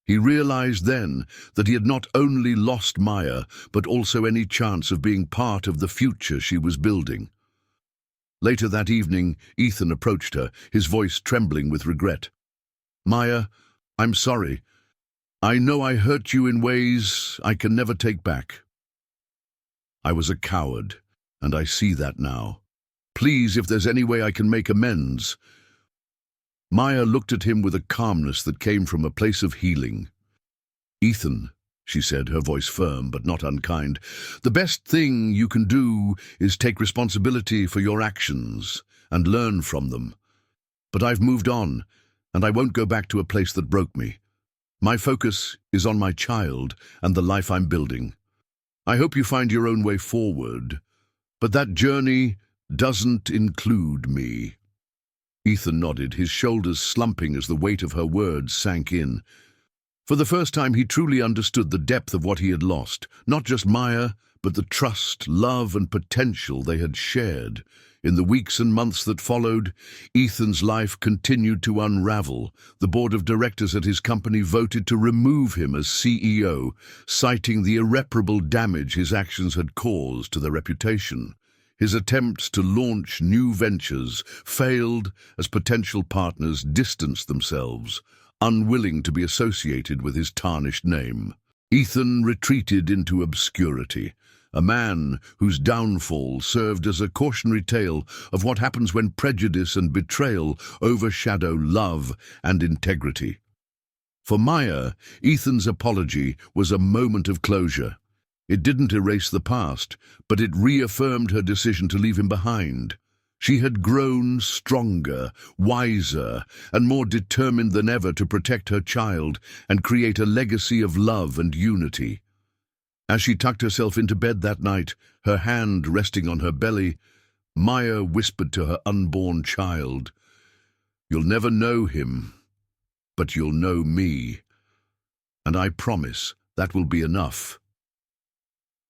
He realized then that he had not only lost Maya, but also any chance of being part of the future she was building. Later that evening, Ethan approached her, his voice trembling with regret. "Maya, I'm sorry. I know I hurt you in ways I can never take back. I was a coward, and I see that now. Please, if there's any way I can make amends." Maya looked at him with a calmness that came from a place of healing. "Ethan," she said, her voice firm but not unkind, "the best thing you can do is take responsibility for your actions and learn from them. But I've moved on, and I won't go back to a place that broke me. My focus is on my child and the life I'm building. I hope you find your own way forward, but that journey doesn't include me." Ethan nodded, his shoulders slumping as the weight of her words sank in. For the first time, he truly understood the depth of what he had lost, not just Maya, but the trust, love, and potential they had shared. In the weeks and months that followed, Ethan's life continued to unravel. The board of directors at his company voted to remove him as CEO, citing the irreparable damage his actions had caused to their reputation. His attempts to launch new ventures failed as potential partners distanced themselves, unwilling to be associated with his tarnished name. Ethan retreated into obscurity, a man whose downfall served as a cautionary tale of what happens when prejudice and betrayal overshadow love and integrity. For Maya, Ethan's apology was a moment of closure. It didn't erase the past, but it reaffirmed her decision to leave him behind. She had grown stronger, wiser, and more determined than ever to protect her child and create a legacy of love and unity. As she tucked herself into bed that night, her hand resting on her belly, Maya whispered to her unborn child, "You'll never know him, but you'll know me. And I promise that will be enough."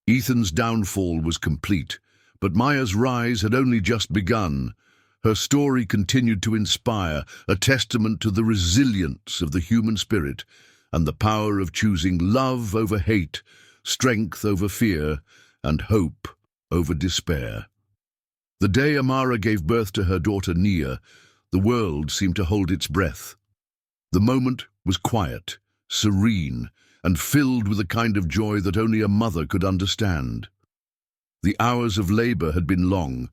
Ethan's downfall was complete, but Maya's rise had only just begun. Her story continued to inspire, a testament to the resilience of the human spirit and the power of choosing love over hate, strength over fear, and hope over despair. The day Amara gave birth to her daughter Nia, the world seemed to hold its breath. The moment was quiet, serene, and filled with a kind of joy that only a mother could understand. The hours of labor had been long,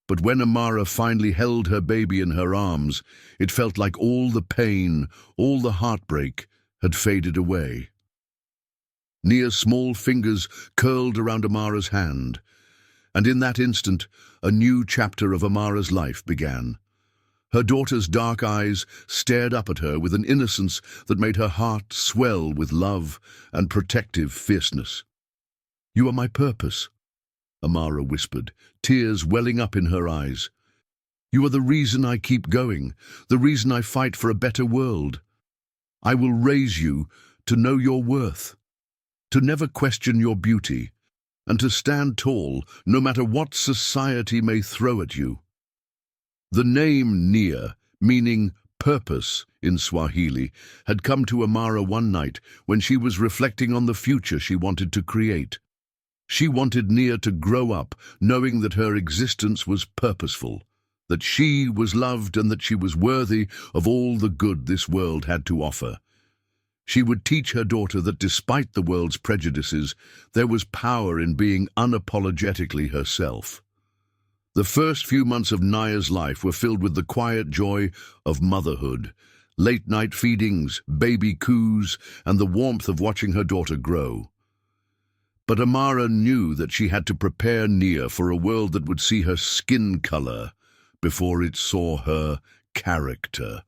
but when Amara finally held her baby in her arms, it felt like all the pain, all the heartbreak had faded away. Nia's small fingers curled around Amara's hand, and in that instant, a new chapter of Amara's life began. Her daughter's dark eyes stared up at her with an innocence that made her heart swell with love and protective fierceness. "You are my purpose," Amara whispered, tears welling up in her eyes. "You are the reason I keep going, the reason I fight for a better world. I will raise you to know your worth, to never question your beauty, and to stand tall no matter what society may throw at you." The name Nia, meaning purpose in Swahili, had come to Amara one night when she was reflecting on the future she wanted to create. She wanted Nia to grow up knowing that her existence was purposeful, that she was loved and that she was worthy of all the good this world had to offer. She would teach her daughter that despite the world's prejudices, there was power in being unapologetically herself. The first few months of Nia's life were filled with the quiet joy of motherhood, late-night feedings, baby coos, and the warmth of watching her daughter grow. But Amara knew that she had to prepare Nia for a world that would see her skin color, before it saw her character.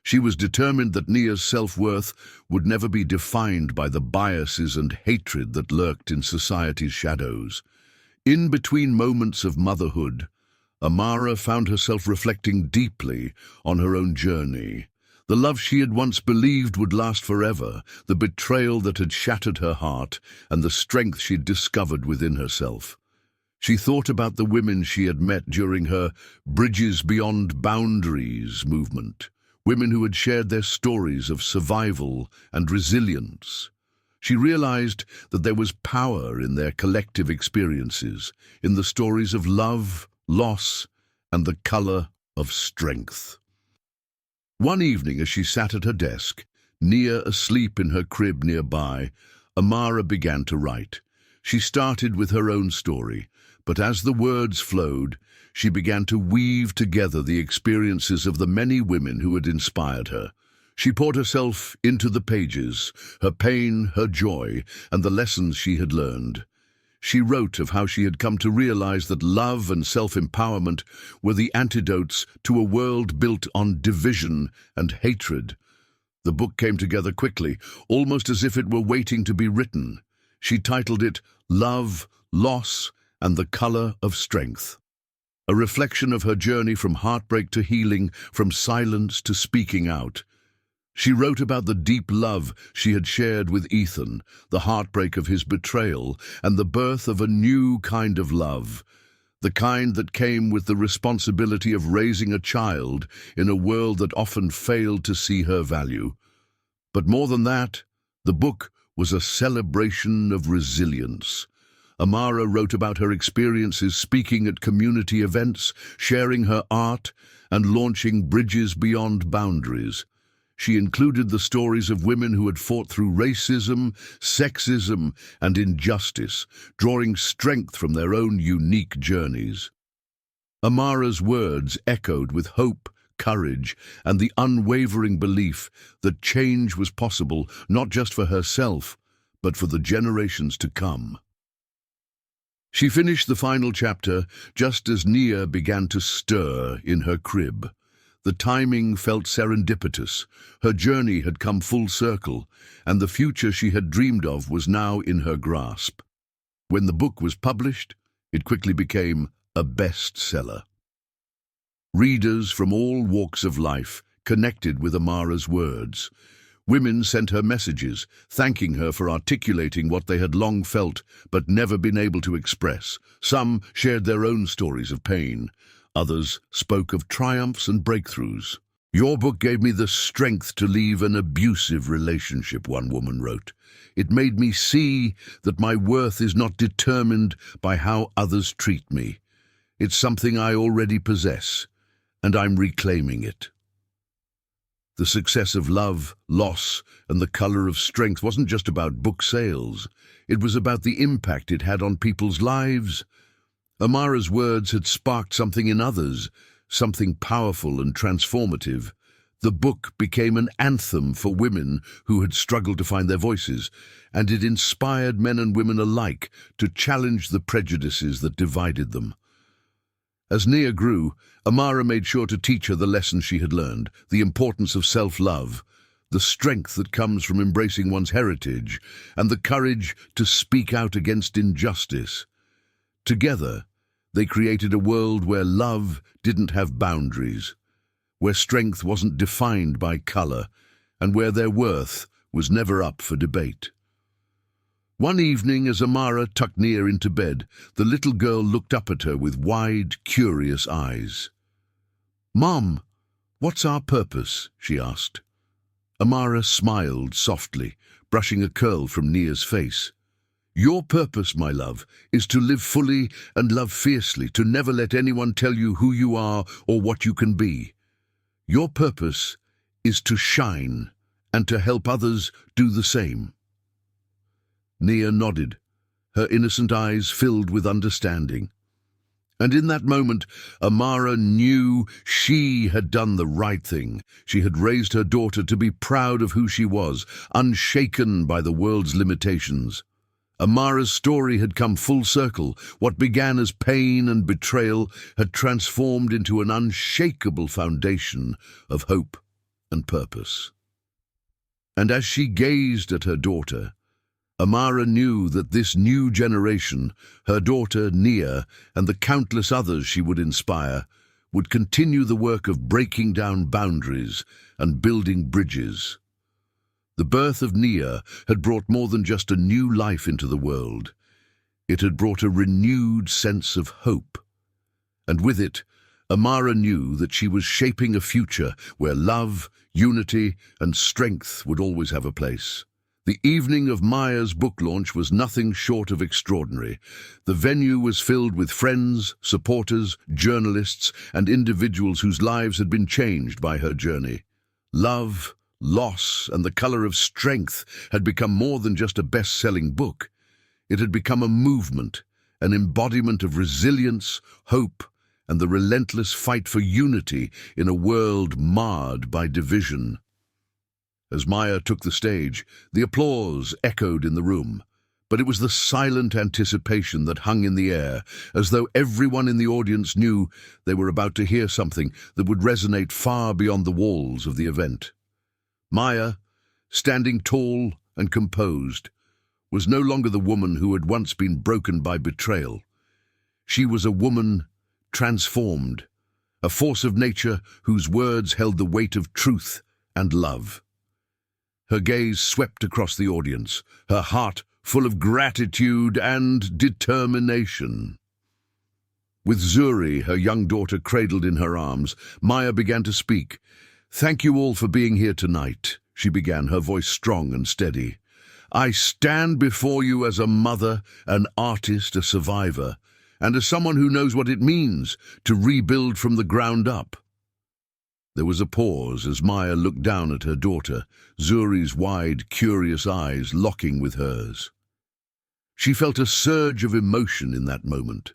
She was determined that Nia's self-worth would never be defined by the biases and hatred that lurked in society's shadows. In between moments of motherhood, Amara found herself reflecting deeply on her own journey. The love she had once believed would last forever, the betrayal that had shattered her heart, and the strength she'd discovered within herself. She thought about the women she had met during her Bridges Beyond Boundaries movement, women who had shared their stories of survival and resilience. She realized that there was power in their collective experiences, in the stories of love, loss, and the color of strength. One evening, as she sat at her desk, Nia asleep in her crib nearby, Amara began to write. She started with her own story, but as the words flowed, she began to weave together the experiences of the many women who had inspired her. She poured herself into the pages, her pain, her joy, and the lessons she had learned. She wrote of how she had come to realize that love and self-empowerment were the antidotes to a world built on division and hatred. The book came together quickly, almost as if it were waiting to be written. She titled it Love, Loss, and the Color of Strength, a reflection of her journey from heartbreak to healing, from silence to speaking out. She wrote about the deep love she had shared with Ethan, the heartbreak of his betrayal, and the birth of a new kind of love, the kind that came with the responsibility of raising a child in a world that often failed to see her value. But more than that, the book was a celebration of resilience. Amara wrote about her experiences speaking at community events, sharing her art, and launching Bridges Beyond Boundaries. She included the stories of women who had fought through racism, sexism, and injustice, drawing strength from their own unique journeys. Amara's words echoed with hope, courage, and the unwavering belief that change was possible not just for herself, but for the generations to come. She finished the final chapter just as Nia began to stir in her crib. The timing felt serendipitous. Her journey had come full circle, and the future she had dreamed of was now in her grasp. When the book was published, it quickly became a bestseller. Readers from all walks of life connected with Amara's words. Women sent her messages, thanking her for articulating what they had long felt but never been able to express. Some shared their own stories of pain. Others spoke of triumphs and breakthroughs. "Your book gave me the strength to leave an abusive relationship," one woman wrote. "It made me see that my worth is not determined by how others treat me. It's something I already possess, and I'm reclaiming it." The success of Love, Loss, and the Color of Strength wasn't just about book sales. It was about the impact it had on people's lives. Amara's words had sparked something in others, something powerful and transformative. The book became an anthem for women who had struggled to find their voices, and it inspired men and women alike to challenge the prejudices that divided them. As Nia grew, Amara made sure to teach her the lessons she had learned, the importance of self-love, the strength that comes from embracing one's heritage, and the courage to speak out against injustice. Together, they created a world where love didn't have boundaries, where strength wasn't defined by color, and where their worth was never up for debate. One evening, as Amara tucked Nia into bed, the little girl looked up at her with wide, curious eyes. "Mom, what's our purpose?" she asked. Amara smiled softly, brushing a curl from Nia's face. "Your purpose, my love, is to live fully and love fiercely, to never let anyone tell you who you are or what you can be. Your purpose is to shine and to help others do the same." Nia nodded, her innocent eyes filled with understanding. And in that moment, Amara knew she had done the right thing. She had raised her daughter to be proud of who she was, unshaken by the world's limitations. Amara's story had come full circle. What began as pain and betrayal had transformed into an unshakable foundation of hope and purpose. And as she gazed at her daughter, Amara knew that this new generation, her daughter Nia, and the countless others she would inspire, would continue the work of breaking down boundaries and building bridges. The birth of Nia had brought more than just a new life into the world. It had brought a renewed sense of hope. And with it, Amara knew that she was shaping a future where love, unity, and strength would always have a place. The evening of Maya's book launch was nothing short of extraordinary. The venue was filled with friends, supporters, journalists, and individuals whose lives had been changed by her journey. Love, loss, and the color of strength had become more than just a best-selling book. It had become a movement, an embodiment of resilience, hope, and the relentless fight for unity in a world marred by division. As Maya took the stage, the applause echoed in the room, but it was the silent anticipation that hung in the air, as though everyone in the audience knew they were about to hear something that would resonate far beyond the walls of the event. Maya, standing tall and composed, was no longer the woman who had once been broken by betrayal. She was a woman transformed, a force of nature whose words held the weight of truth and love. Her gaze swept across the audience, her heart full of gratitude and determination. With Zuri, her young daughter, cradled in her arms, Maya began to speak. "Thank you all for being here tonight," she began, her voice strong and steady. "I stand before you as a mother, an artist, a survivor, and as someone who knows what it means to rebuild from the ground up." There was a pause as Maya looked down at her daughter, Zuri's wide, curious eyes locking with hers. She felt a surge of emotion in that moment.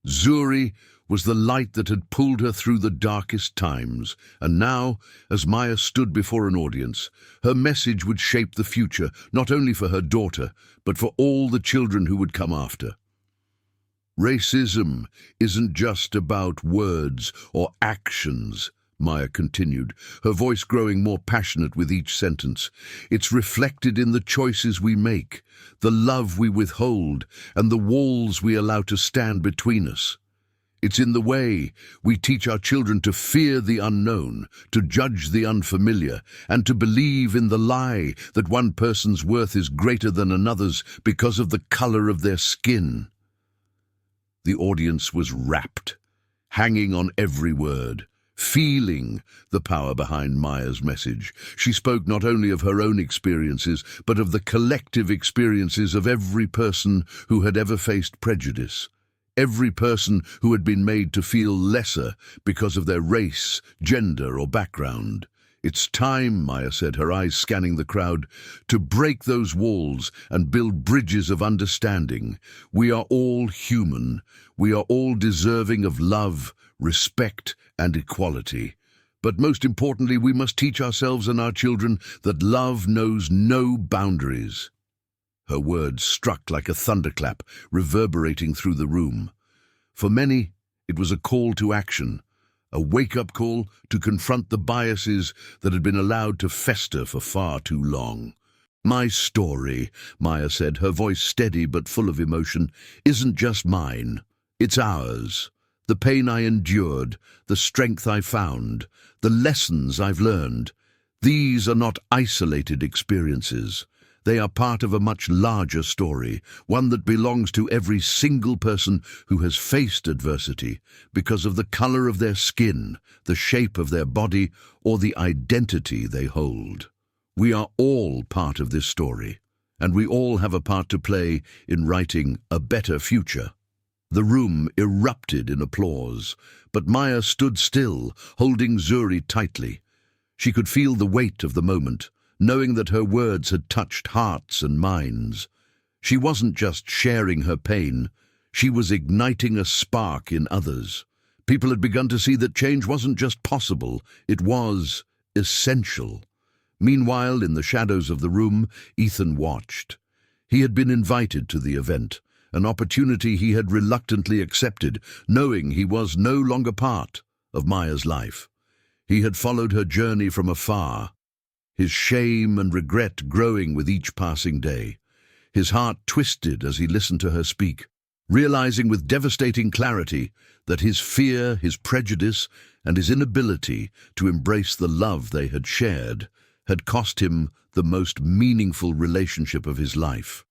Zuri was the light that had pulled her through the darkest times, and now, as Maya stood before an audience, her message would shape the future, not only for her daughter, but for all the children who would come after. "Racism isn't just about words or actions," Maya continued, her voice growing more passionate with each sentence. "It's reflected in the choices we make, the love we withhold, and the walls we allow to stand between us. It's in the way we teach our children to fear the unknown, to judge the unfamiliar, and to believe in the lie that one person's worth is greater than another's because of the color of their skin." The audience was rapt, hanging on every word, feeling the power behind Maya's message. She spoke not only of her own experiences, but of the collective experiences of every person who had ever faced prejudice, every person who had been made to feel lesser because of their race, gender, or background. "It's time," Maya said, her eyes scanning the crowd, "to break those walls and build bridges of understanding. We are all human. We are all deserving of love, respect, and equality. But most importantly, we must teach ourselves and our children that love knows no boundaries." Her words struck like a thunderclap, reverberating through the room. For many, it was a call to action, a wake-up call to confront the biases that had been allowed to fester for far too long. "My story," Maya said, her voice steady but full of emotion, "isn't just mine. It's ours. The pain I endured, the strength I found, the lessons I've learned. These are not isolated experiences. They are part of a much larger story, one that belongs to every single person who has faced adversity because of the color of their skin, the shape of their body, or the identity they hold. We are all part of this story, and we all have a part to play in writing a better future." The room erupted in applause, but Maya stood still, holding Zuri tightly. She could feel the weight of the moment, knowing that her words had touched hearts and minds. She wasn't just sharing her pain, she was igniting a spark in others. People had begun to see that change wasn't just possible, it was essential. Meanwhile, in the shadows of the room, Ethan watched. He had been invited to the event, an opportunity he had reluctantly accepted, knowing he was no longer part of Maya's life. He had followed her journey from afar, his shame and regret growing with each passing day. His heart twisted as he listened to her speak, realizing with devastating clarity that his fear, his prejudice, and his inability to embrace the love they had shared had cost him the most meaningful relationship of his life.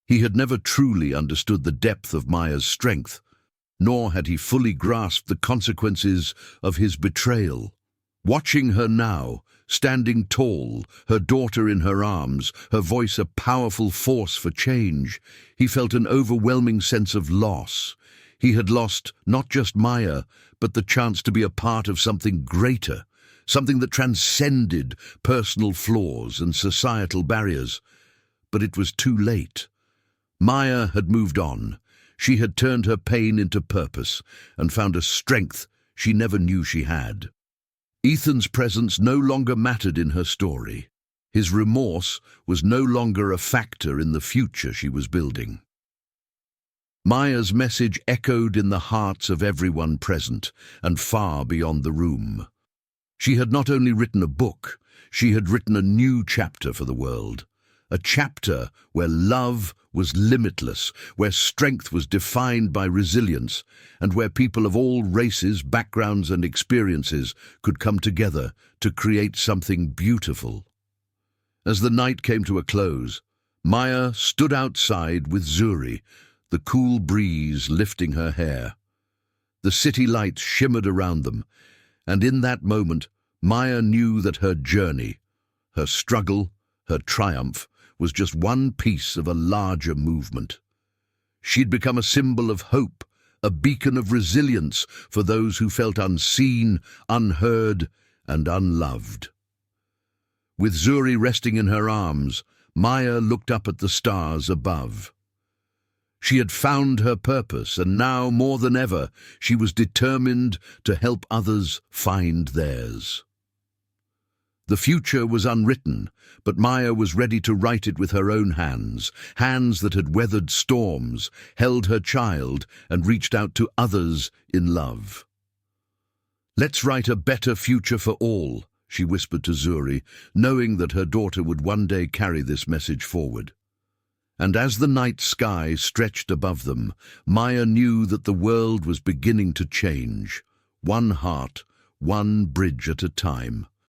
He had never truly understood the depth of Maya's strength, nor had he fully grasped the consequences of his betrayal. Watching her now, standing tall, her daughter in her arms, her voice a powerful force for change, he felt an overwhelming sense of loss. He had lost not just Maya, but the chance to be a part of something greater, something that transcended personal flaws and societal barriers. But it was too late. Maya had moved on. She had turned her pain into purpose and found a strength she never knew she had. Ethan's presence no longer mattered in her story. His remorse was no longer a factor in the future she was building. Maya's message echoed in the hearts of everyone present and far beyond the room. She had not only written a book, she had written a new chapter for the world. A chapter where love was limitless, where strength was defined by resilience, and where people of all races, backgrounds, and experiences could come together to create something beautiful. As the night came to a close, Maya stood outside with Zuri, the cool breeze lifting her hair. The city lights shimmered around them, and in that moment, Maya knew that her journey, her struggle, her triumph, was just one piece of a larger movement. She'd become a symbol of hope, a beacon of resilience for those who felt unseen, unheard, and unloved. With Zuri resting in her arms, Maya looked up at the stars above. She had found her purpose, and now, more than ever, she was determined to help others find theirs. The future was unwritten, but Maya was ready to write it with her own hands, hands that had weathered storms, held her child, and reached out to others in love. "Let's write a better future for all," she whispered to Zuri, knowing that her daughter would one day carry this message forward. And as the night sky stretched above them, Maya knew that the world was beginning to change, one heart, one bridge at a time.